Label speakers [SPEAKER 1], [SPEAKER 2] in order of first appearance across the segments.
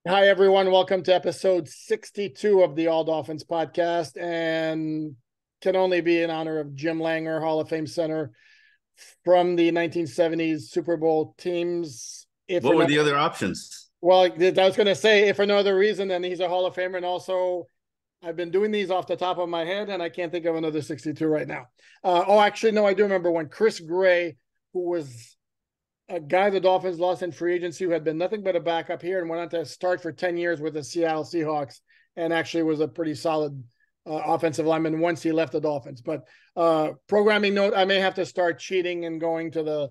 [SPEAKER 1] Hi, everyone. Welcome to episode 62 of the All Dolphins podcast, and can only be in honor of Jim Langer, Hall of Fame center from the 1970s Super Bowl teams. If for
[SPEAKER 2] What were
[SPEAKER 1] no,
[SPEAKER 2] the other options?
[SPEAKER 1] well, I was going to say, if for no other reason, then he's a Hall of Famer. And also, I've been doing these off the top of my head, and I can't think of another 62 right now. Actually, no, I do remember one. Chris Gray, who was a guy the Dolphins lost in free agency who had been nothing but a backup here and went on to start for 10 years with the Seattle Seahawks and actually was a pretty solid offensive lineman once he left the Dolphins. But programming note, I may have to start cheating and going to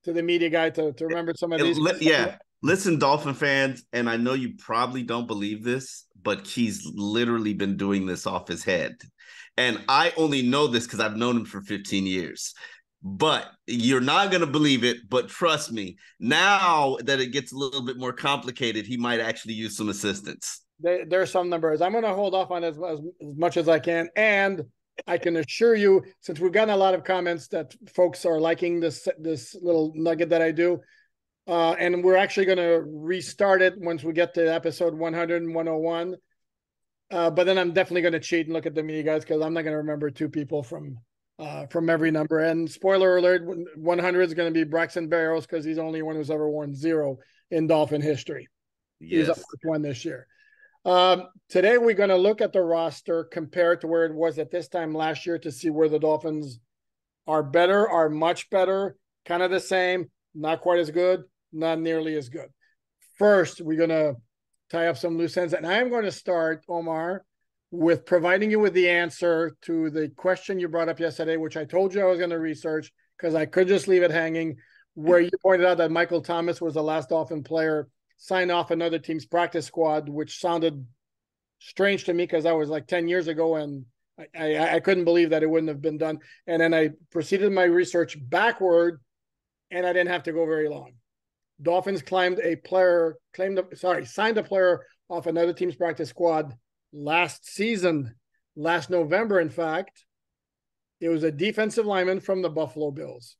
[SPEAKER 1] the media guy to remember some of these.
[SPEAKER 2] Yeah. Listen, Dolphin fans, and I know you probably don't believe this, but he's literally been doing this off his head. And I only know this because I've known him for 15 years. But you're not going to believe it. But trust me, now that it gets a little bit more complicated, he might actually use some assistance.
[SPEAKER 1] There's some numbers. I'm going to hold off on as much as I can. And I can assure you, since we've gotten a lot of comments that folks are liking this little nugget that I do, and we're actually going to restart it once we get to episode 100 and 101. But then I'm definitely going to cheat and look at the media guys because I'm not going to remember two people from every number. And spoiler alert, 100 is going to be Braxton Berrios because he's the only one who's ever worn 0 in Dolphin history. Yes. He's up with 1 this year. Today, we're going to look at the roster compared to where it was at this time last year to see where the Dolphins are better, are much better, kind of the same, not quite as good, not nearly as good. First, we're going to tie up some loose ends. And I am going to start, Omar, with providing you with the answer to the question you brought up yesterday, which I told you I was going to research because I could just leave it hanging, where you pointed out that Michael Thomas was the last Dolphin player signed off another team's practice squad, which sounded strange to me because that was like 10 years ago, and I couldn't believe that it wouldn't have been done. And then I proceeded my research backward, and I didn't have to go very long. Dolphins signed a player off another team's practice squad last season, last November, in fact. It was a defensive lineman from the Buffalo Bills.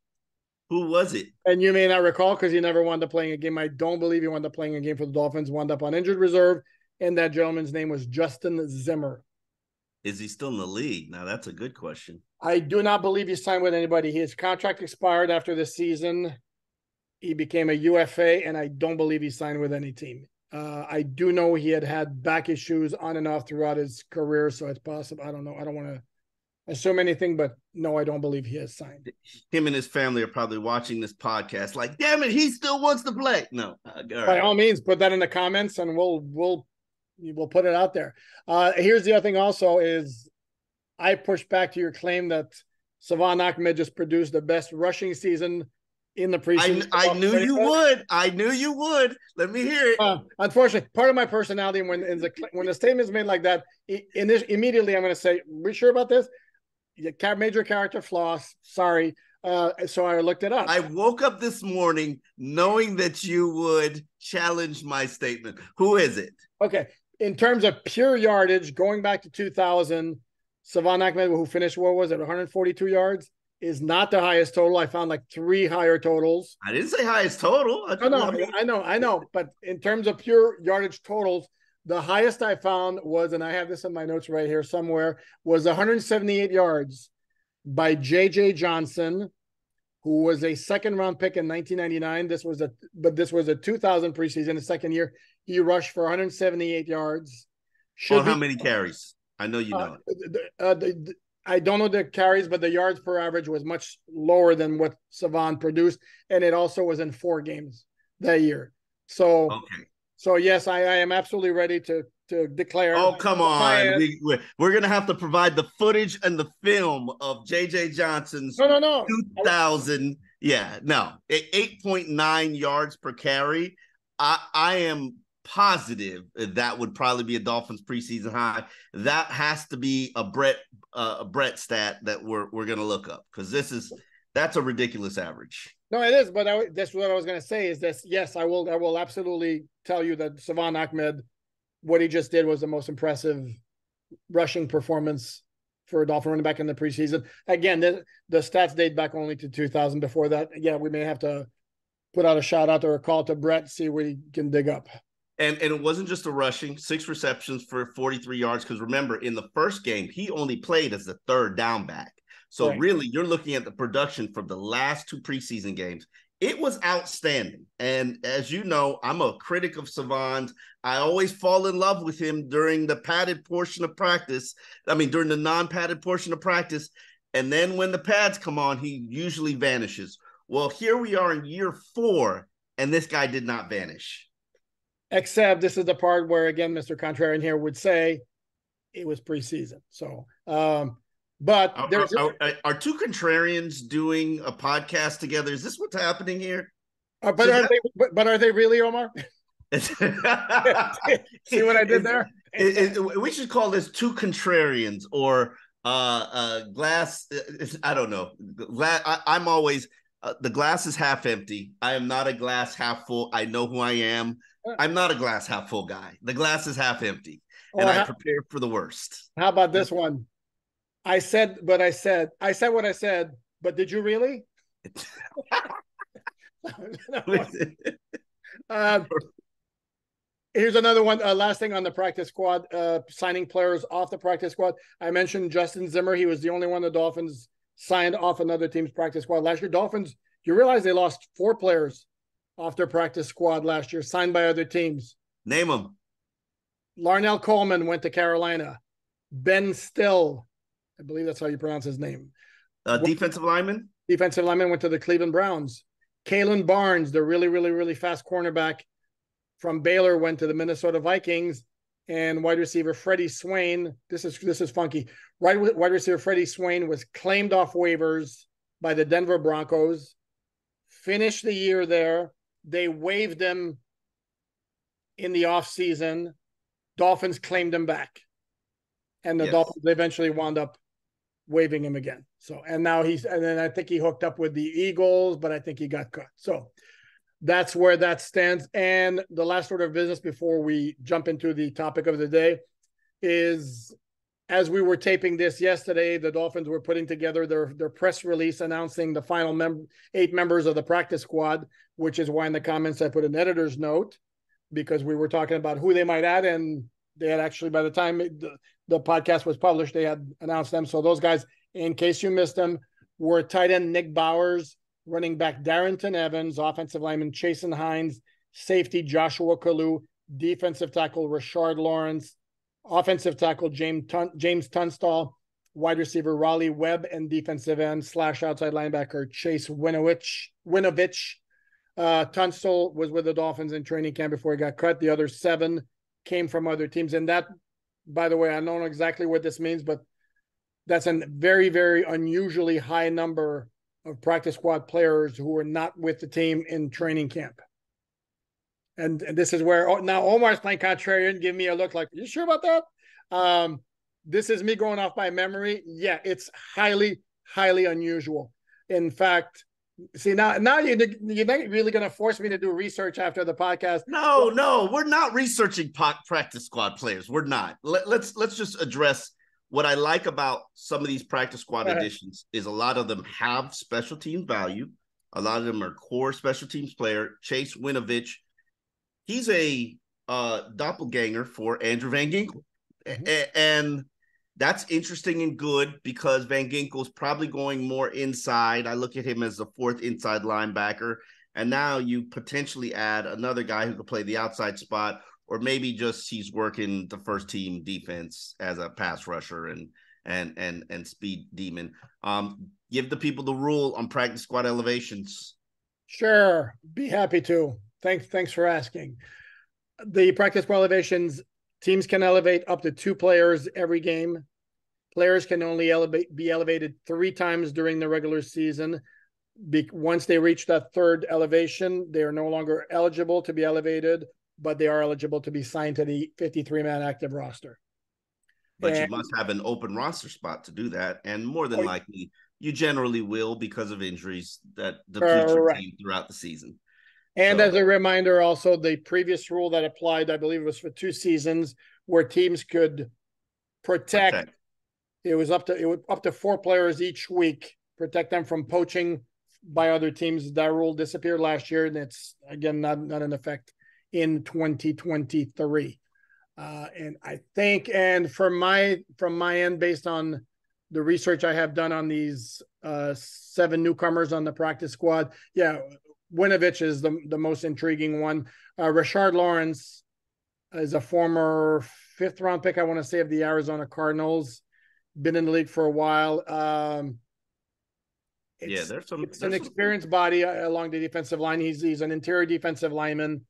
[SPEAKER 2] Who was it?
[SPEAKER 1] And you may not recall because he never wound up playing a game. I don't believe he wound up playing a game for the Dolphins, wound up on injured reserve, and that gentleman's name was Justin Zimmer.
[SPEAKER 2] Is he still in the league? Now, that's a good question.
[SPEAKER 1] I do not believe he signed with anybody. His contract expired after the season. He became a UFA, and I don't believe he signed with any team. I do know he had back issues on and off throughout his career, so it's possible. I don't know. I don't want to assume anything, but no, I don't believe he has signed.
[SPEAKER 2] Him and his family are probably watching this podcast like, damn it, he still wants to play. No.
[SPEAKER 1] By all means, put that in the comments, and we'll put it out there. Here's the other thing also is I pushed back to your claim that Salvon Ahmed just produced the best rushing season in the preseason.
[SPEAKER 2] I knew you would. I knew you would. Let me hear it.
[SPEAKER 1] Unfortunately, part of my personality when the statement is made like that, immediately I'm going to say, "We sure about this?" Major character flaws. Sorry. So I looked it up.
[SPEAKER 2] I woke up this morning knowing that you would challenge my statement. Who is it?
[SPEAKER 1] Okay. In terms of pure yardage, going back to 2000, Salvon Ahmed, who finished, what was it, 142 yards? Is not the highest total. I found like 3 higher totals.
[SPEAKER 2] I didn't say highest total.
[SPEAKER 1] I know. But in terms of pure yardage totals, the highest I found was, and I have this in my notes right here somewhere, was 178 yards by J.J. Johnson, who was a second-round pick in 1999. This was a 2000 preseason, the second year. He rushed for 178 yards.
[SPEAKER 2] How many carries? I know you know
[SPEAKER 1] it. I don't know the carries, but the yards per average was much lower than what Salvon produced, and it also was in 4 games that year. So,
[SPEAKER 2] okay.
[SPEAKER 1] So yes, I am absolutely ready to declare.
[SPEAKER 2] Oh, come on! We're gonna have to provide the footage and the film of J.J. Johnson's 2000. Yeah, no, 8.9 yards per carry. I am positive that would probably be a Dolphins preseason high. That has to be a Brett stat that we're gonna look up because that's a ridiculous average.
[SPEAKER 1] No, it is, but that's what I was gonna say is this. Yes, I will absolutely tell you that Salvon Ahmed, what he just did was the most impressive rushing performance for a Dolphin running back in the preseason. Again, the stats date back only to 2000. Before that, yeah, we may have to put out a shout out or a call to Brett, see what he can dig up.
[SPEAKER 2] And it wasn't just a rushing, 6 receptions for 43 yards. Because remember, in the first game, he only played as the third down back. So really, you're looking at the production from the last 2 preseason games. It was outstanding. And as you know, I'm a critic of Salvon's. I always fall in love with him during the padded portion of practice. During the non-padded portion of practice. And then when the pads come on, he usually vanishes. Well, here we are in year 4, and this guy did not vanish.
[SPEAKER 1] Except this is the part where, again, Mr. Contrarian here would say it was preseason. So, but
[SPEAKER 2] are 2 contrarians doing a podcast together? Is this what's happening here?
[SPEAKER 1] But are they really, Omar? See what I did there?
[SPEAKER 2] We should call this 2 contrarians or glass. I don't know. I'm always the glass is half empty. I am not a glass half full. I know who I am. I'm not a glass half full guy. The glass is half empty, and I prepare for the worst.
[SPEAKER 1] How about this one? I said what I said, but did you really? Here's another one. Last thing on the practice squad, signing players off the practice squad. I mentioned Justin Zimmer. He was the only one the Dolphins signed off another team's practice squad last year. Dolphins, you realize they lost 4 players off their practice squad last year, signed by other teams.
[SPEAKER 2] Name them.
[SPEAKER 1] Larnell Coleman went to Carolina. Ben Still, I believe that's how you pronounce his name.
[SPEAKER 2] Defensive lineman?
[SPEAKER 1] Defensive lineman went to the Cleveland Browns. Kalen Barnes, the really, really, really fast cornerback from Baylor, went to the Minnesota Vikings. And wide receiver Freddie Swain, this is funky. Wide receiver Freddie Swain was claimed off waivers by the Denver Broncos, finished the year there. They waived him in the offseason. Dolphins claimed him back. And the Dolphins eventually wound up waiving him again. So, and then I think he hooked up with the Eagles, but I think he got cut. So that's where that stands. And the last order of business before we jump into the topic of the day is, as we were taping this yesterday, the Dolphins were putting together their press release announcing the final 8 members of the practice squad, which is why in the comments I put an editor's note, because we were talking about who they might add, and they had actually, by the time the podcast was published, they had announced them. So those guys, in case you missed them, were tight end Nick Bowers, running back Darrington Evans, offensive lineman Chasen Hines, safety Joshua Kalu, defensive tackle Rashard Lawrence, offensive tackle James Tunstall, wide receiver Raleigh Webb, and defensive end / outside linebacker Chase Winovich. Tunstall was with the Dolphins in training camp before he got cut. The other 7 came from other teams. And that, by the way, I don't know exactly what this means, but that's a very, very unusually high number of practice squad players who are not with the team in training camp. And this is where now Omar's playing contrarian, give me a look like, you sure about that? This is me going off by memory. Yeah, it's highly, highly unusual. In fact, see, now you're not really going to force me to do research after the podcast.
[SPEAKER 2] No, we're not researching practice squad players. We're not. Let's just address what I like about some of these practice squad additions is a lot of them have special team value. A lot of them are core special teams player. Chase Winovich, he's a doppelganger for Andrew Van Ginkel. And that's interesting and good because Van Ginkel's probably going more inside. I look at him as the 4th inside linebacker. And now you potentially add another guy who could play the outside spot, or maybe just he's working the first team defense as a pass rusher and speed demon. Give the people the rule on practice squad elevations.
[SPEAKER 1] Sure. Be happy to. Thanks for asking. The practice squad elevations, teams can elevate up to 2 players every game. Players can only be elevated 3 times during the regular season. Once they reach that 3rd elevation, they are no longer eligible to be elevated, but they are eligible to be signed to the 53-man active roster.
[SPEAKER 2] But you must have an open roster spot to do that. And more than likely, you generally will because of injuries that deplete your team throughout the season.
[SPEAKER 1] And as a reminder, also, the previous rule that applied, I believe it was for 2 seasons, where teams could protect. It was up to 4 players each week, protect them from poaching by other teams. That rule disappeared last year, and it's, again, not in effect in 2023. And I think, and from my end, based on the research I have done on these 7 newcomers on the practice squad, yeah, Winovich is the most intriguing one. Rashard Lawrence is a former 5th round pick, I want to say, of the Arizona Cardinals. Been in the league for a while. It's an experienced body along the defensive line. He's an interior defensive lineman.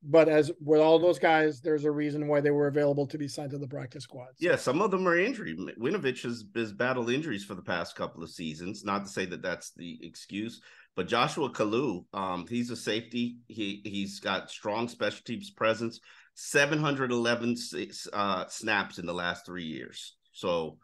[SPEAKER 1] But as with all those guys, there's a reason why they were available to be signed to the practice squad. So.
[SPEAKER 2] Yeah, some of them are injured. Winovich has battled injuries for the past couple of seasons. Not to say that that's the excuse, but Joshua Kalu, he's a safety. He's got strong special teams presence. 711 snaps in the last 3 years. So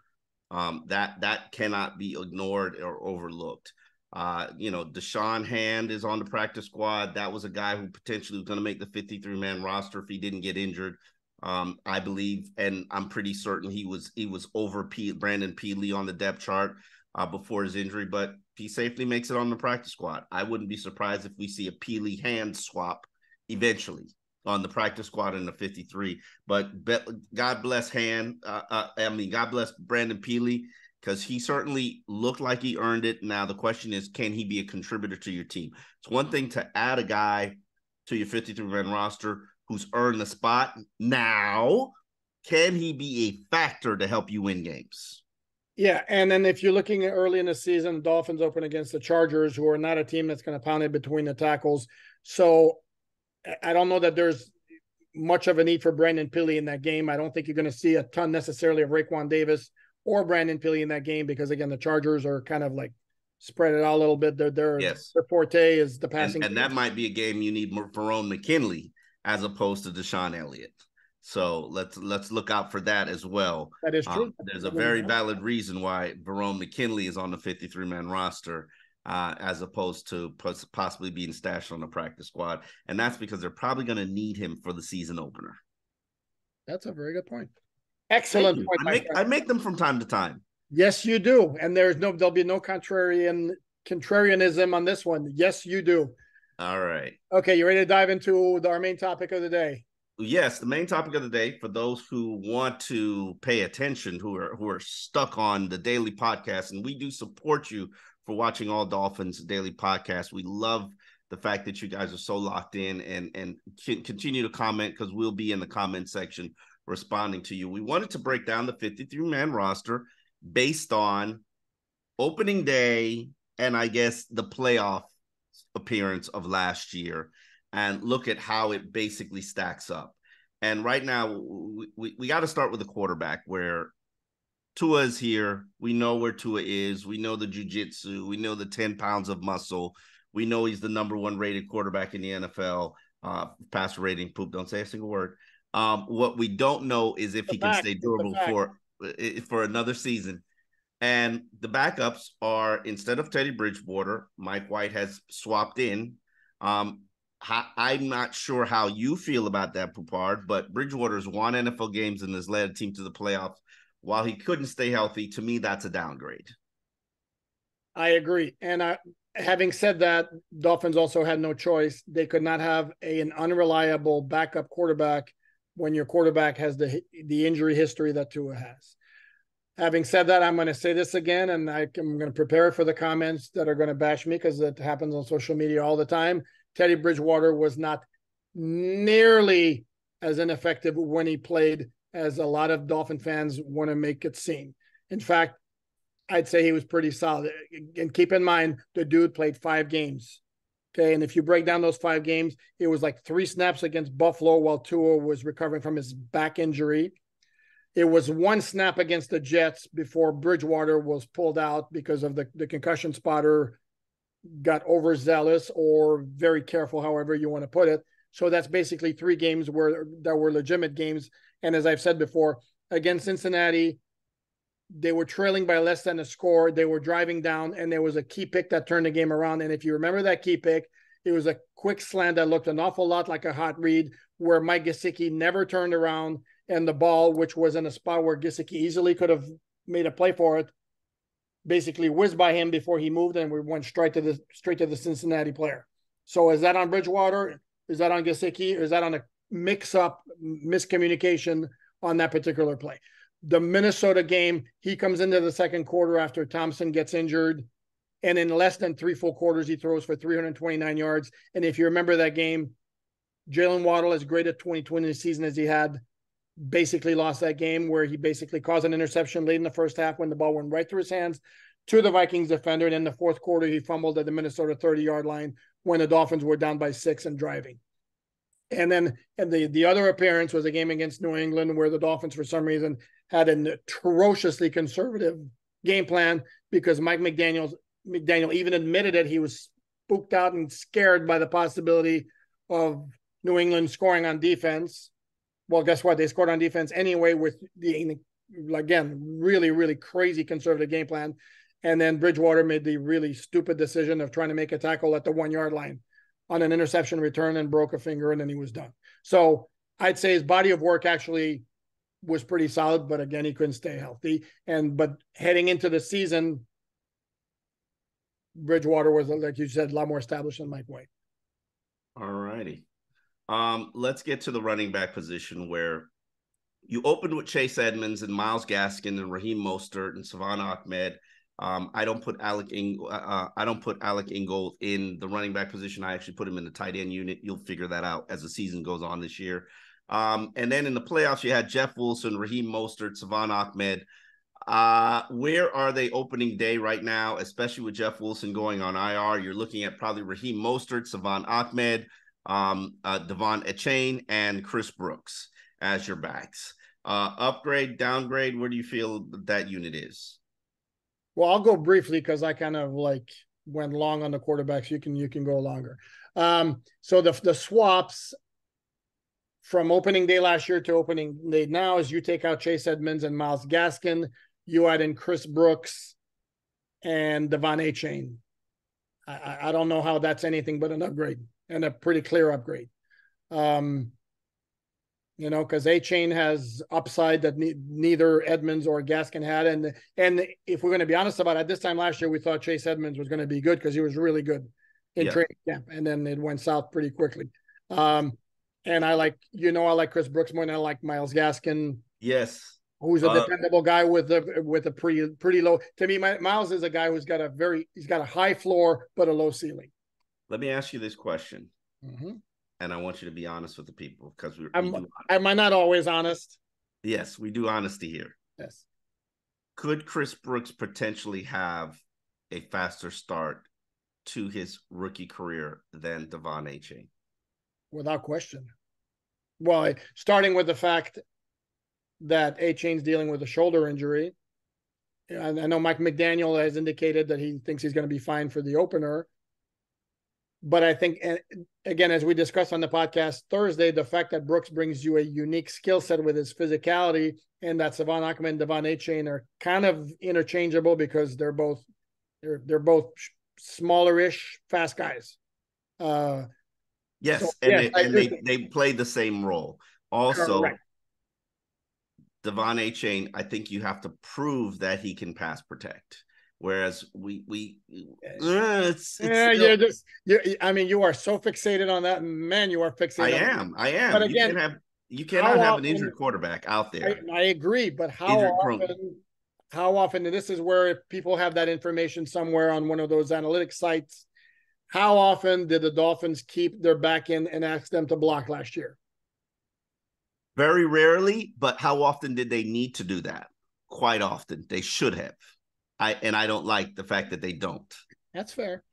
[SPEAKER 2] that cannot be ignored or overlooked. Deshaun Hand is on the practice squad. That was a guy who potentially was going to make the 53-man roster if he didn't get injured. I believe, and I'm pretty certain he was over Brandon Peely on the depth chart before his injury, but he safely makes it on the practice squad. I wouldn't be surprised if we see a Peely Hand swap eventually on the practice squad in the 53. But God bless Hand. God bless Brandon Peely, because he certainly looked like he earned it. Now, the question is, can he be a contributor to your team? It's one thing to add a guy to your 53-man roster who's earned the spot. Now, can he be a factor to help you win games?
[SPEAKER 1] Yeah, and then if you're looking at early in the season, the Dolphins open against the Chargers, who are not a team that's going to pound it between the tackles. So I don't know that there's much of a need for Brandon Peely in that game. I don't think you're going to see a ton necessarily of Raekwon Davis or Brandon Peely in that game, because again, the Chargers are kind of like spread it out a little bit. Their forte is the passing.
[SPEAKER 2] And that might be a game you need Verone McKinley as opposed to Deshaun Elliott. So let's look out for that as well.
[SPEAKER 1] That is true.
[SPEAKER 2] There's a very valid reason why Verone McKinley is on the 53-man roster as opposed to possibly being stashed on the practice squad. And that's because they're probably going to need him for the season opener.
[SPEAKER 1] That's a very good point. Excellent point.
[SPEAKER 2] I make them from time to time.
[SPEAKER 1] Yes, you do. And there'll be no contrarianism on this one. Yes, you do.
[SPEAKER 2] All right.
[SPEAKER 1] Okay, you ready to dive into our main topic of the day?
[SPEAKER 2] Yes, the main topic of the day, for those who want to pay attention, who are stuck on the daily podcast, and we do support you for watching All Dolphins daily podcast. We love the fact that you guys are so locked in and continue to comment, because we'll be in the comment section responding to you. We wanted to break down the 53-man roster based on opening day and I guess the playoff appearance of last year, and look at how it basically stacks up. And right now, we got to start with the quarterback, where Tua is here. We know where Tua is. We know the jiu-jitsu. We know the 10 pounds of muscle. We know he's the number 1 rated quarterback in the NFL. Passer rating, poop, don't say a single word. What we don't know is if he can stay durable for another season. And the backups are, instead of Teddy Bridgewater, Mike White has swapped in. I'm not sure how you feel about that, Poupart, but Bridgewater's won NFL games and has led a team to the playoffs. While he couldn't stay healthy, to me, that's a downgrade.
[SPEAKER 1] I agree. And having said that, Dolphins also had no choice. They could not have an unreliable backup quarterback when your quarterback has the injury history that Tua has. Having said that, I'm going to say this again, and I'm going to prepare for the comments that are going to bash me, because it happens on social media all the time. Teddy Bridgewater was not nearly as ineffective when he played as a lot of Dolphin fans want to make it seem. In fact, I'd say he was pretty solid. And keep in mind, the dude played 5 games. Okay, and if you break down those 5 games, it was like 3 snaps against Buffalo while Tua was recovering from his back injury. It was 1 snap against the Jets before Bridgewater was pulled out because of the concussion spotter got overzealous or very careful, however you want to put it. So that's basically 3 games that were legitimate games. And as I've said before, against Cincinnati, they were trailing by less than a score. They were driving down, and there was a key pick that turned the game around. And if you remember that key pick, it was a quick slant that looked an awful lot like a hot read, where Mike Gesicki never turned around, and the ball, which was in a spot where Gesicki easily could have made a play for it, basically whizzed by him before he moved, and we went straight to the Cincinnati player. So is that on Bridgewater? Is that on Gesicki? Or is that on a mix-up, miscommunication on that particular play? The Minnesota game, he comes into the second quarter after Thompson gets injured, and in less than 3 full quarters, he throws for 329 yards. And if you remember that game, Jalen Waddle, as great a 2020 season as he had, basically lost that game where he basically caused an interception late in the first half when the ball went right through his hands to the Vikings defender. And in the fourth quarter, he fumbled at the Minnesota 30-yard line when the Dolphins were down by 6 and driving. And then the other appearance was a game against New England where the Dolphins, for some reason, had an atrociously conservative game plan because Mike McDaniel even admitted it. He was spooked out and scared by the possibility of New England scoring on defense. Well, guess what? They scored on defense anyway with the, again, really, really crazy conservative game plan. And then Bridgewater made the really stupid decision of trying to make a tackle at the 1-yard line on an interception return and broke a finger, and then he was done. So I'd say his body of work actually was pretty solid, but again, he couldn't stay healthy. But heading into the season, Bridgewater was, like you said, a lot more established than Mike White.
[SPEAKER 2] All righty. Let's get to the running back position where you opened with Chase Edmonds and Myles Gaskin and Raheem Mostert and Salvon Ahmed. I don't put Alec Ingold in the running back position. I actually put him in the tight end unit. You'll figure that out as the season goes on this year. And then in the playoffs, you had Jeff Wilson, Raheem Mostert, Salvon Ahmed. Where are they opening day right now, especially with Jeff Wilson going on IR? You're looking at probably Raheem Mostert, Salvon Ahmed, Devon Achane, and Chris Brooks as your backs. Upgrade, downgrade, where do you feel that unit is?
[SPEAKER 1] Well, I'll go briefly because I kind of went long on the quarterbacks. You can go longer. So the swaps from opening day last year to opening day now is you take out Chase Edmonds and Myles Gaskin, you add in Chris Brooks and Devon Achane. I don't know how that's anything but an upgrade and a pretty clear upgrade. Because Achane has upside that neither Edmonds or Gaskin had. And if we're going to be honest about it, this time last year, we thought Chase Edmonds was going to be good because he was really good in training camp. And then it went south pretty quickly. And I like Chris Brooks more than I like Myles Gaskin.
[SPEAKER 2] Yes.
[SPEAKER 1] Who's a dependable guy with a pretty low. To me, Myles is a guy who's got a high floor, but a low ceiling.
[SPEAKER 2] Let me ask you this question. Mm-hmm. And I want you to be honest with the people because
[SPEAKER 1] am I not always honest?
[SPEAKER 2] Yes, we do honesty here.
[SPEAKER 1] Yes.
[SPEAKER 2] Could Chris Brooks potentially have a faster start to his rookie career than Devon Achane?
[SPEAKER 1] Without question. Well, starting with the fact that Achane's dealing with a shoulder injury. I know Mike McDaniel has indicated that he thinks he's going to be fine for the opener. But I think, again, as we discussed on the podcast Thursday, the fact that Brooks brings you a unique skill set with his physicality and that Salvon Ahmed and Devon Achane are kind of interchangeable because they're both smaller-ish, fast guys.
[SPEAKER 2] Yes, they play the same role. Also, correct. Devon Achane, I think you have to prove that he can pass protect. Whereas you are so fixated on that. Man, you are fixated. I am. But again, you cannot have an injured quarterback out there.
[SPEAKER 1] I agree, but how often, and this is where people have that information somewhere on one of those analytics sites, how often did the Dolphins keep their back in and ask them to block last year?
[SPEAKER 2] Very rarely, but how often did they need to do that? Quite often. They should have. I don't like the fact that they don't.
[SPEAKER 1] That's fair.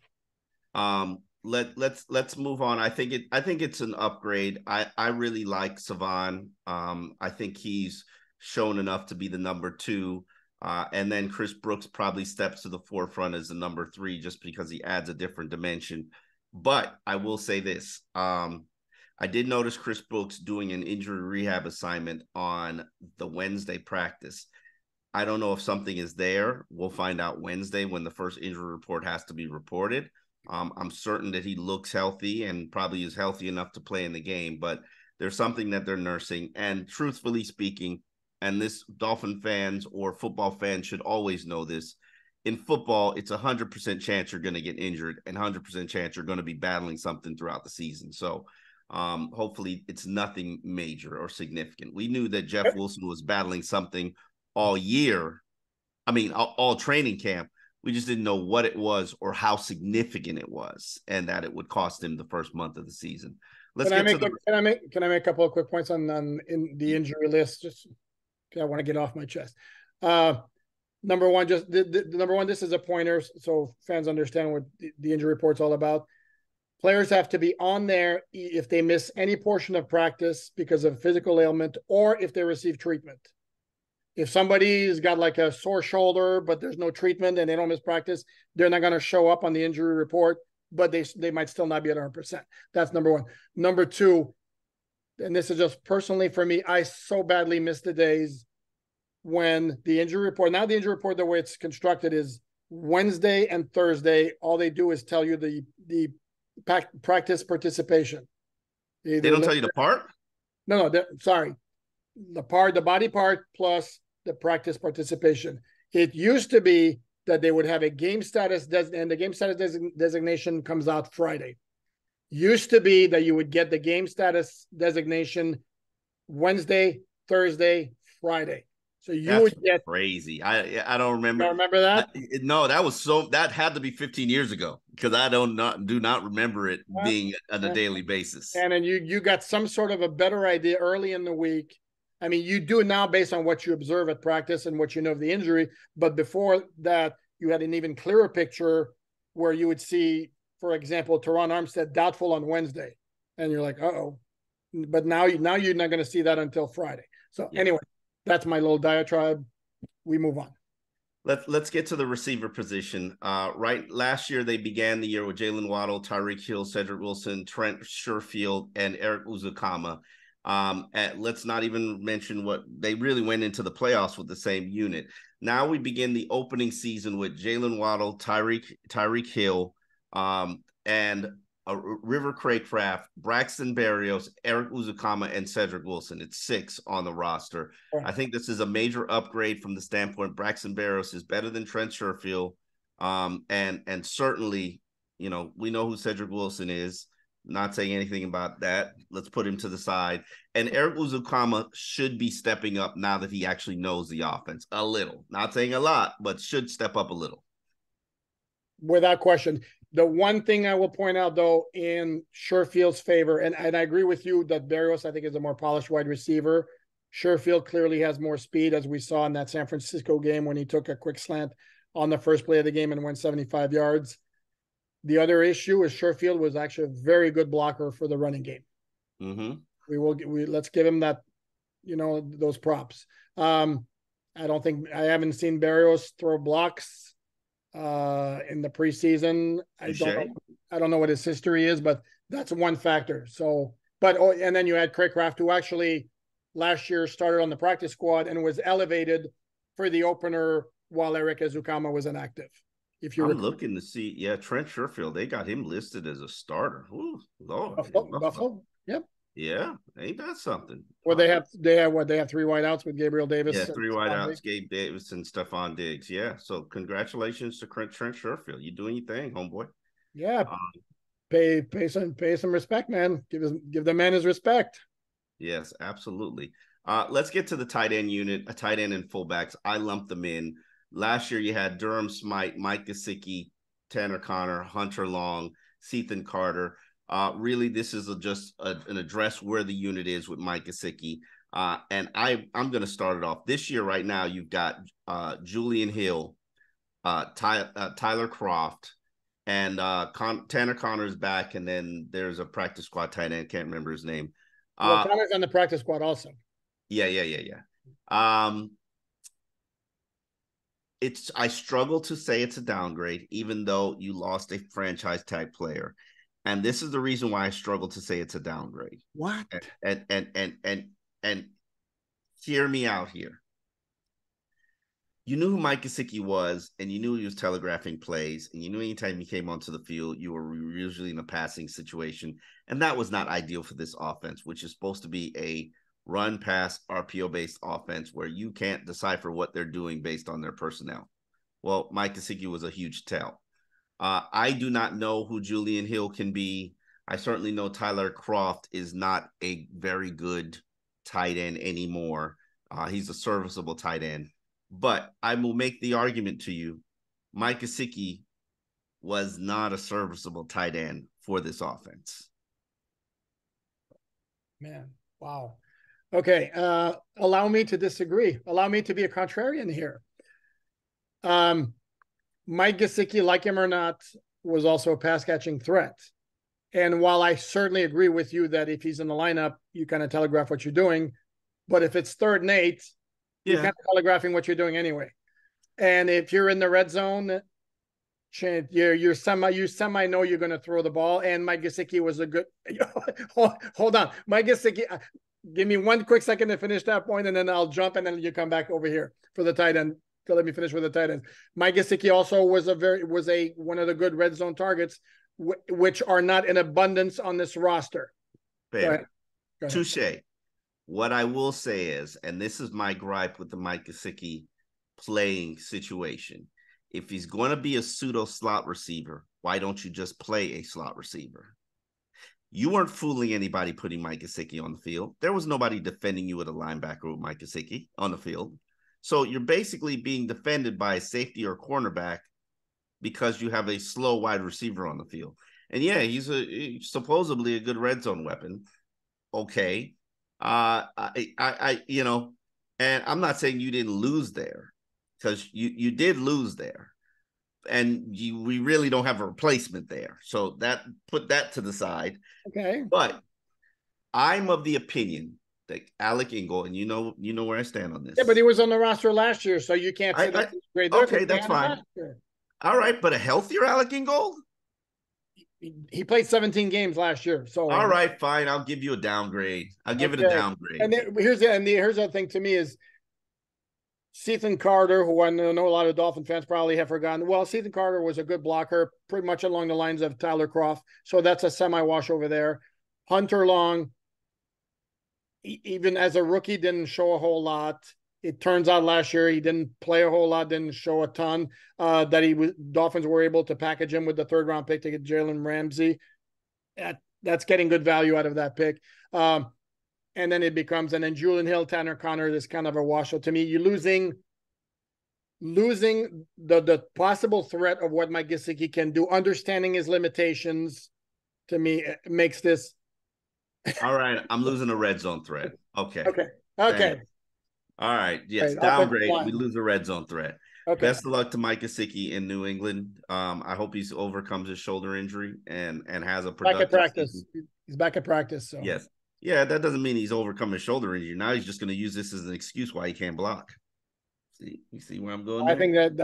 [SPEAKER 2] Let's move on. I think it's an upgrade. I really like Salvon. I think he's shown enough to be the number 2. And then Chris Brooks probably steps to the forefront as the number 3 just because he adds a different dimension. But I will say this. I did notice Chris Brooks doing an injury rehab assignment on the Wednesday practice. I don't know if something is there. We'll find out Wednesday when the first injury report has to be reported. I'm certain that he looks healthy and probably is healthy enough to play in the game, but there's something that they're nursing. And truthfully speaking, and this Dolphin fans or football fans should always know this, in football, it's 100% chance you're going to get injured and 100% chance you're going to be battling something throughout the season. So Hopefully it's nothing major or significant. We knew that Jeff Wilson was battling something all year. I mean, all training camp. We just didn't know what it was or how significant it was, and that it would cost him the first month of the season.
[SPEAKER 1] Can I make a couple of quick points on in the injury list? Just I want to get off my chest. Number one, just number one, this is a pointer, so fans understand what the injury report's all about. Players have to be on there if they miss any portion of practice because of physical ailment or if they receive treatment. If somebody's got like a sore shoulder, but there's no treatment and they don't miss practice, they're not going to show up on the injury report, but they might still not be at 100%. That's number one. Number two, and this is just personally for me, I so badly miss the days when the injury report, now the injury report, the way it's constructed is Wednesday and Thursday, all they do is tell you the practice participation.
[SPEAKER 2] They don't tell you the part?
[SPEAKER 1] No, sorry. The body part plus the practice participation. It used to be that they would have a game status, and the game status designation comes out Friday. Used to be that you would get the game status designation Wednesday, Thursday, Friday. So you would get
[SPEAKER 2] crazy. I don't remember.
[SPEAKER 1] You don't remember that?
[SPEAKER 2] No, that had to be 15 years ago because I do not remember it being on a daily basis.
[SPEAKER 1] And then you got some sort of a better idea early in the week. I mean, you do it now based on what you observe at practice and what you know of the injury. But before that, you had an even clearer picture where you would see, for example, Teron Armstead doubtful on Wednesday, and you're like, uh-oh. But now you're not going to see that until Friday. So anyway. That's my little diatribe. We move on.
[SPEAKER 2] Let's get to the receiver position. Right, last year they began the year with Jalen Waddle, Tyreek Hill, Cedric Wilson, Trent Sherfield, and Eric Uzukama. Let's not even mention what they really went into the playoffs with the same unit. Now we begin the opening season with Jalen Waddle, Tyreek Hill, and River Craycraft, Braxton Berrios, Eric Uzukama, and Cedric Wilson. It's 6 on the roster. Right. I think this is a major upgrade from the standpoint Braxton Berrios is better than Trent Sherfield. And certainly, we know who Cedric Wilson is. Not saying anything about that. Let's put him to the side. And Eric Uzukama should be stepping up now that he actually knows the offense a little. Not saying a lot, but should step up a little.
[SPEAKER 1] Without question. The one thing I will point out, though, in Sherfield's favor, and I agree with you that Berrios, I think, is a more polished wide receiver. Sherfield clearly has more speed, as we saw in that San Francisco game when he took a quick slant on the first play of the game and went 75 yards. The other issue is Sherfield was actually a very good blocker for the running game.
[SPEAKER 2] Mm-hmm.
[SPEAKER 1] Let's give him that, those props. I haven't seen Berrios throw blocks in the preseason. I don't know what his history is, but that's one factor. So, and then you had Craycraft, who actually last year started on the practice squad and was elevated for the opener while Eric Uzukama was inactive.
[SPEAKER 2] I'm looking to see, Trent Sherfield, they got him listed as a starter. Ooh, Lord.
[SPEAKER 1] Buffalo. Yep.
[SPEAKER 2] Yeah, ain't that something?
[SPEAKER 1] Well, they have 3 wideouts with Gabriel Davis.
[SPEAKER 2] Yeah, 3 wideouts, Gabe Davis and Stephon Diggs. Yeah, so congratulations to Trent Sherfield. You're doing your thing, homeboy.
[SPEAKER 1] Yeah, pay some respect, man. Give the man his respect.
[SPEAKER 2] Yes, absolutely. Let's get to the tight end unit, a tight end and fullbacks. I lumped them in. Last year you had Durham Smythe, Mike Gesicki, Tanner Connor, Hunter Long, Sethan Carter. Really, this is just an address where the unit is with Mike Gesicki. And I'm going to start it off. This year right now, you've got Julian Hill, Tyler Croft, and Tanner Connor's back. And then there's a practice squad tight end. Can't remember his name.
[SPEAKER 1] Connor's on the practice squad also.
[SPEAKER 2] Yeah. I struggle to say it's a downgrade, even though you lost a franchise tag player. And this is the reason why I struggle to say it's a downgrade.
[SPEAKER 1] What?
[SPEAKER 2] And hear me out here. You knew who Mike Gesicki was, and you knew he was telegraphing plays, and you knew anytime he came onto the field, you were usually in a passing situation. And that was not ideal for this offense, which is supposed to be a run, pass, RPO-based offense where you can't decipher what they're doing based on their personnel. Well, Mike Gesicki was a huge tell. I do not know who Julian Hill can be. I certainly know Tyler Kroft is not a very good tight end anymore. He's a serviceable tight end. But I will make the argument to you, Mike Gesicki was not a serviceable tight end for this offense.
[SPEAKER 1] Man, wow. Okay, allow me to disagree. Allow me to be a contrarian here. Mike Gesicki, like him or not, was also a pass-catching threat. And while I certainly agree with you that if he's in the lineup, you kind of telegraph what you're doing. But if it's 3rd and 8, you're kind of telegraphing what you're doing anyway. And if you're in the red zone, you semi know you're going to throw the ball. And Mike Gesicki was a good. Hold on, Mike Gesicki. Give me 1 quick second to finish that point, and then I'll jump, and then you come back over here for the tight end. To let me finish with the tight end. Mike Gesicki also was one of the good red zone targets, which are not in abundance on this roster.
[SPEAKER 2] Fair. Touche. What I will say is, and this is my gripe with the Mike Gesicki playing situation. If he's going to be a pseudo slot receiver, why don't you just play a slot receiver? You weren't fooling anybody putting Mike Gesicki on the field. There was nobody defending you with a linebacker with Mike Gesicki on the field. So you're basically being defended by a safety or cornerback because you have a slow wide receiver on the field. And yeah, he's supposedly a good red zone weapon. Okay. I you know, and I'm not saying you didn't lose there, because you did lose there. And we really don't have a replacement there. So put that to the side.
[SPEAKER 1] Okay.
[SPEAKER 2] But I'm of the opinion that Alec Ingold, and you know where I stand on this.
[SPEAKER 1] Yeah, but he was on the roster last year, so you can't say that.
[SPEAKER 2] Okay, that's fine. All right, but a healthier Alec Ingold?
[SPEAKER 1] He played 17 games last year. So
[SPEAKER 2] all right, fine. I'll give you a downgrade. I'll give it a downgrade.
[SPEAKER 1] And here's the thing to me is Ethan Carter, who I know a lot of Dolphin fans probably have forgotten. Well, Ethan Carter was a good blocker, pretty much along the lines of Tyler Kroft. So that's a semi-wash over there. Hunter Long, even as a rookie, didn't show a whole lot. It turns out last year he didn't play a whole lot, didn't show a ton. Dolphins were able to package him with the 3rd round pick to get Jalen Ramsey. That's getting good value out of that pick. And then Julian Hill, Tanner Connor is kind of a washout to me. You're losing the possible threat of what Mike Gesicki can do, understanding his limitations. To me, makes this.
[SPEAKER 2] All right, I'm losing a red zone threat. Okay.
[SPEAKER 1] And,
[SPEAKER 2] all right. Yes, right, downgrade. We lose a red zone threat. Okay. Best of luck to Mike Gesicki in New England. I hope he overcomes his shoulder injury and has a productive
[SPEAKER 1] practice.
[SPEAKER 2] Season.
[SPEAKER 1] He's back at practice. So
[SPEAKER 2] yes. Yeah, that doesn't mean he's overcome his shoulder injury. Now he's just going to use this as an excuse why he can't block. You see where I'm going there?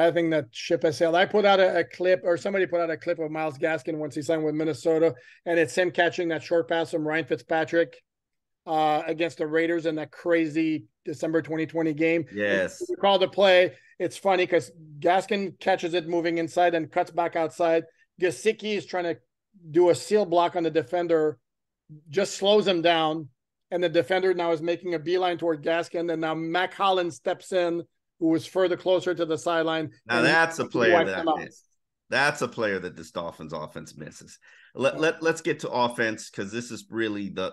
[SPEAKER 1] I think that ship has sailed. I put out a clip, or somebody put out a clip of Myles Gaskin once he signed with Minnesota, and it's him catching that short pass from Ryan Fitzpatrick against the Raiders in that crazy December 2020 game.
[SPEAKER 2] Yes.
[SPEAKER 1] We called the play. It's funny because Gaskin catches it moving inside and cuts back outside. Gesicki is trying to do a seal block on the defender, just slows him down, and the defender now is making a beeline toward Gaskin, and now Mac Hollins steps in, who was further closer to the sideline.
[SPEAKER 2] Now that's a player that that's a player that this Dolphins offense misses. Let's get to offense, because this is really the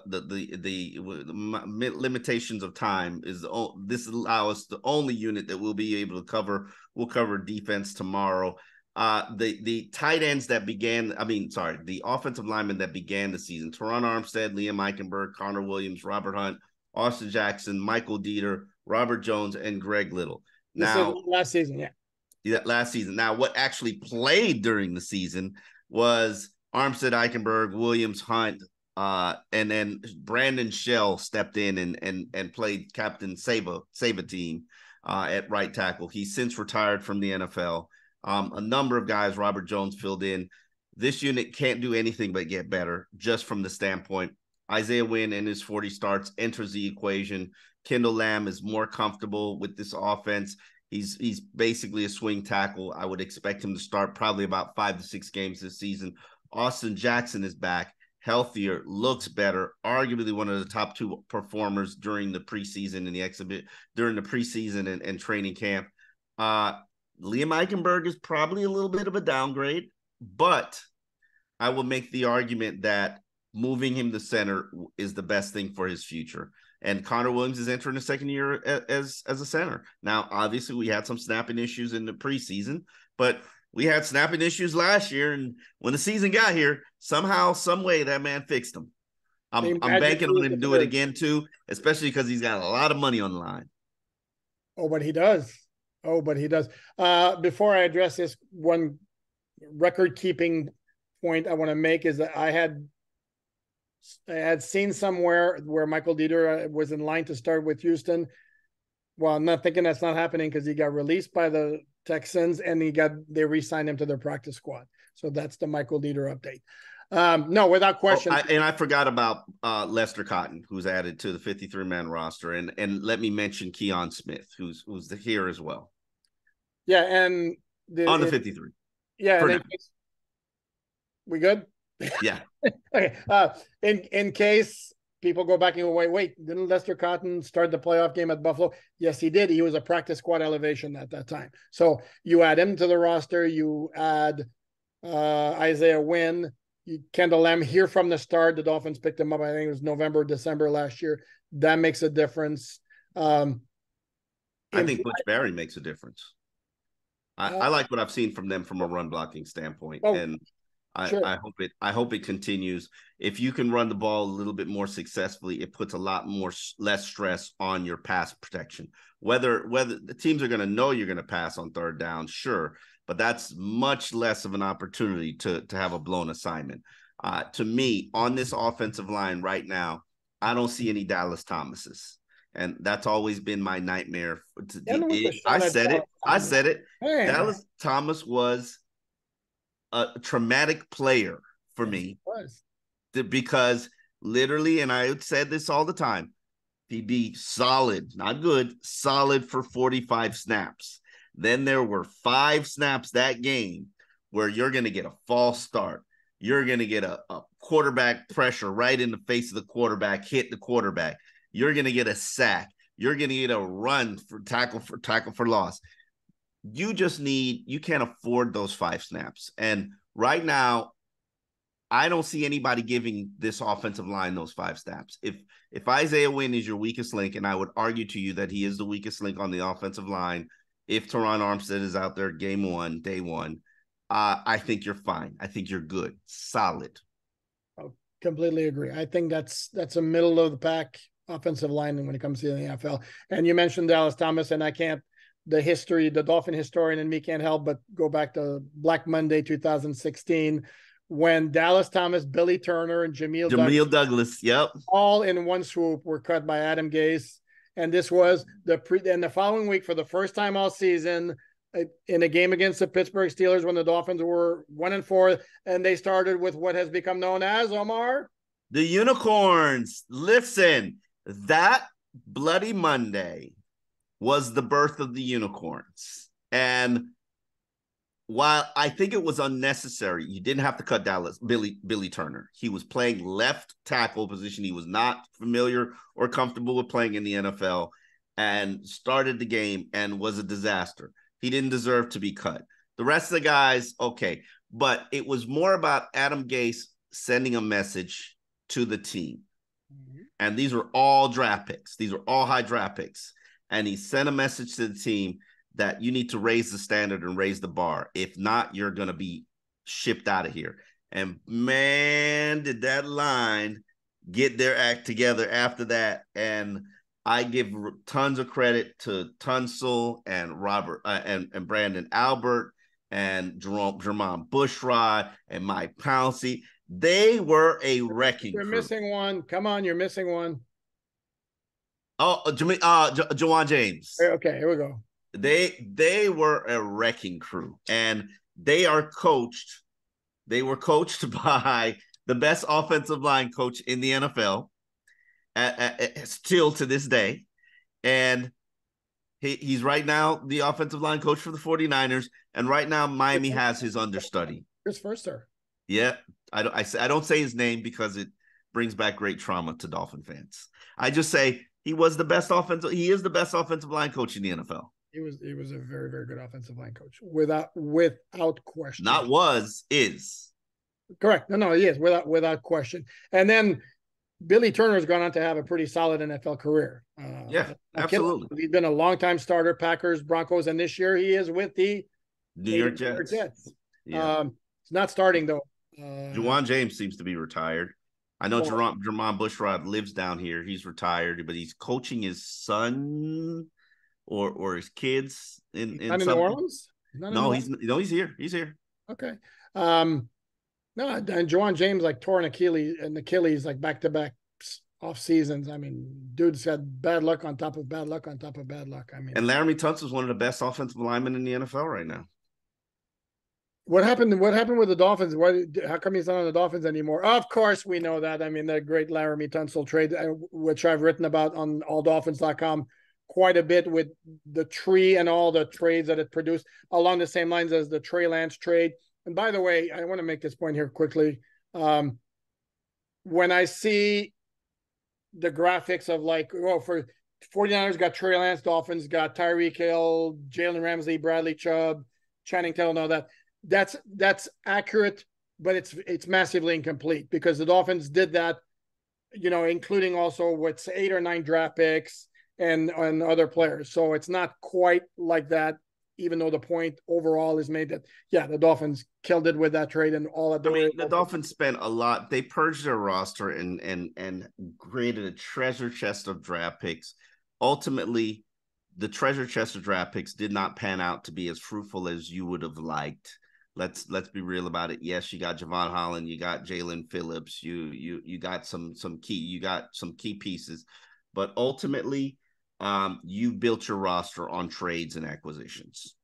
[SPEAKER 2] limitations of time. This allows us the only unit that we'll be able to cover. We'll cover defense tomorrow. The tight ends that the offensive linemen that began the season: Teron Armstead, Liam Eichenberg, Connor Williams, Robert Hunt, Austin Jackson, Michael Dieter, Robert Jones, and Greg Little. Now,
[SPEAKER 1] last season,
[SPEAKER 2] last season. Now, what actually played during the season was Armstead, Eichenberg, Williams, Hunt, and then Brandon Shell stepped in and played Captain Sabatine at right tackle. He's since retired from the NFL. A number of guys, Robert Jones filled in. This unit can't do anything but get better, just from the standpoint. Isaiah Wynn in his 40 starts enters the equation. Kendall Lamb is more comfortable with this offense. He's basically a swing tackle. I would expect him to start probably about 5 to 6 games this season. Austin Jackson is back, healthier, looks better, arguably one of the top 2 performers during the preseason and training camp. Liam Eichenberg is probably a little bit of a downgrade, but I will make the argument that moving him to center is the best thing for his future. And Connor Williams is entering the second year as a center. Now, obviously, we had some snapping issues in the preseason, but we had snapping issues last year. And when the season got here, somehow, some way, that man fixed them. I'm banking on him to do it again, too, especially because he's got a lot of money on the line.
[SPEAKER 1] Oh, but he does. Before I address this, one record-keeping point I want to make is that I had seen somewhere where Michael Dieter was in line to start with Houston. Well, I'm not thinking that's not happening because he got released by the Texans and they re-signed him to their practice squad. So that's the Michael Dieter update. No, without question.
[SPEAKER 2] I forgot about Lester Cotton, who's added to the 53-man roster, and let me mention Keon Smith, who's here as well.
[SPEAKER 1] Yeah, and
[SPEAKER 2] on the 53.
[SPEAKER 1] Yeah, we good?
[SPEAKER 2] Yeah.
[SPEAKER 1] Okay. In case people go back and go, wait, didn't Lester Cotton start the playoff game at Buffalo? Yes, he did. He was a practice squad elevation at that time. So you add him to the roster. You add Isaiah Wynn, Kendall Lamb here from the start. The Dolphins picked him up. I think it was November, December last year. That makes a difference.
[SPEAKER 2] I think Butch Barry makes a difference. I like what I've seen from them from a run blocking standpoint, and I hope it continues. If you can run the ball a little bit more successfully, it puts a lot less stress on your pass protection. Whether the teams are going to know you're going to pass on third down, sure, but that's much less of an opportunity to have a blown assignment. To me, on this offensive line right now, I don't see any Dallas Thomases. And that's always been my nightmare. I said it. Man. Dallas Thomas was a traumatic player for me. Because literally, and I said this all the time, he'd be solid, not good, solid for 45 snaps. Then there were 5 snaps that game where you're going to get a false start. You're going to get a quarterback pressure right in the face of the quarterback, hit the quarterback. You're going to get a sack. You're going to get a run for tackle for loss. You can't afford those 5 snaps. And right now, I don't see anybody giving this offensive line those 5 snaps. If Isaiah Wynn is your weakest link, and I would argue to you that he is the weakest link on the offensive line, if Teron Armstead is out there day one, I think you're fine. I think you're good, solid.
[SPEAKER 1] I completely agree. I think that's a middle of the pack offensive line when it comes to the NFL. And you mentioned Dallas Thomas, and the Dolphin historian in me can't help but go back to Black Monday 2016 when Dallas Thomas, Billy Turner, and Jamil
[SPEAKER 2] Douglas, yep,
[SPEAKER 1] all in one swoop were cut by Adam Gase. And this was the following week, for the first time all season, in a game against the Pittsburgh Steelers when the Dolphins were 1-4, and they started with what has become known as, Omar,
[SPEAKER 2] the Unicorns. Listen, that Bloody Monday was the birth of the Unicorns. And while I think it was unnecessary, you didn't have to cut Billy Turner. He was playing left tackle position. He was not familiar or comfortable with playing in the NFL and started the game and was a disaster. He didn't deserve to be cut. The rest of the guys, okay. But it was more about Adam Gase sending a message to the team. Mm-hmm. And these were all draft picks. These were all high draft picks. And he sent a message to the team that you need to raise the standard and raise the bar. If not, you're going to be shipped out of here. And man, did that line get their act together after that. And I give tons of credit to Tunsil and Robert and Brandon Albert and Jermon Bushrod and Mike Pouncey. They were a wrecking crew.
[SPEAKER 1] You're missing one. Come on, you're missing one.
[SPEAKER 2] Oh, Jawan James.
[SPEAKER 1] Okay, here we go.
[SPEAKER 2] They were a wrecking crew, and they were coached by the best offensive line coach in the NFL, still to this day. And he's right now the offensive line coach for the 49ers, and right now Miami has his understudy.
[SPEAKER 1] Chris Foerster.
[SPEAKER 2] Yeah, I don't say his name because it brings back great trauma to Dolphin fans. I just say he is the best offensive line coach in the NFL.
[SPEAKER 1] He was a very, very good offensive line coach, without question.
[SPEAKER 2] Not is.
[SPEAKER 1] Correct. No, he is without question. And then Billy Turner's gone on to have a pretty solid NFL career.
[SPEAKER 2] Yeah, absolutely.
[SPEAKER 1] He's been a longtime starter, Packers, Broncos, and this year he is with the
[SPEAKER 2] New York Jets.
[SPEAKER 1] Yeah. He's not starting though.
[SPEAKER 2] Juwan James seems to be retired. I know Jermon Bushrod lives down here. He's retired, but he's coaching his son or his kids in
[SPEAKER 1] New Orleans.
[SPEAKER 2] He's here. He's here.
[SPEAKER 1] Okay. No, and Juwan James like tore an Achilles like back-to-back off seasons. I mean, dude's had bad luck on top of bad luck on top of bad luck. I mean,
[SPEAKER 2] and Laramie Tunsil's one of the best offensive linemen in the NFL right now.
[SPEAKER 1] What happened with the Dolphins? How come he's not on the Dolphins anymore? Of course, we know that. I mean, the great Laramie Tunsil trade, which I've written about on alldolphins.com quite a bit, with the tree and all the trades that it produced along the same lines as the Trey Lance trade. And by the way, I want to make this point here quickly. When I see the graphics of like, for 49ers got Trey Lance, Dolphins got Tyreek Hill, Jalen Ramsey, Bradley Chubb, Channing Taylor, and all that. That's accurate, but it's massively incomplete because the Dolphins did that, including also with 8 or 9 draft picks and other players. So it's not quite like that, even though the point overall is made that, the Dolphins killed it with that trade and all that.
[SPEAKER 2] The Dolphins spent a lot. They purged their roster and created a treasure chest of draft picks. Ultimately, the treasure chest of draft picks did not pan out to be as fruitful as you would have liked. Let's be real about it. Yes, you got Javon Holland, you got Jalen Phillips, you got some key pieces, but ultimately, you built your roster on trades and acquisitions.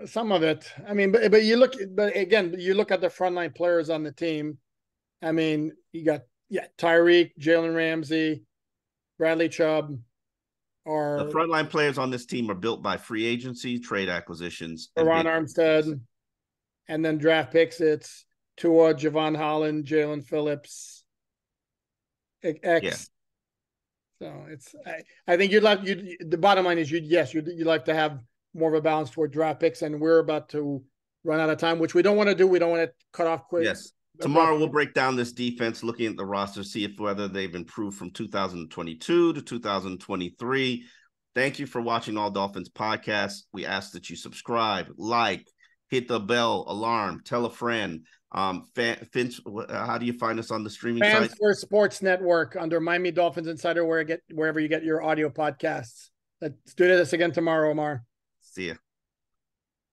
[SPEAKER 1] Some of it, I mean, but you look at the frontline players on the team. I mean, you got Tyreek, Jalen Ramsey, Bradley Chubb.
[SPEAKER 2] The frontline players on this team are built by free agency, trade acquisitions,
[SPEAKER 1] Ron Armstead, and then draft picks. It's Tua, Javon Holland, Jalen Phillips, X. Yeah. So it's. I think the bottom line is you'd like to have more of a balance toward draft picks, and we're about to run out of time, which we don't want to do. We don't want to cut off quick.
[SPEAKER 2] Yes. Tomorrow we'll break down this defense, looking at the roster, see whether they've improved from 2022 to 2023. Thank you for watching All Dolphins podcast. We ask that you subscribe, like, hit the bell, alarm, tell a friend. Finch, how do you find us on the streaming site?
[SPEAKER 1] Fans First Sports Network under Miami Dolphins Insider, wherever you get your audio podcasts. Let's do this again tomorrow, Omar.
[SPEAKER 2] See ya.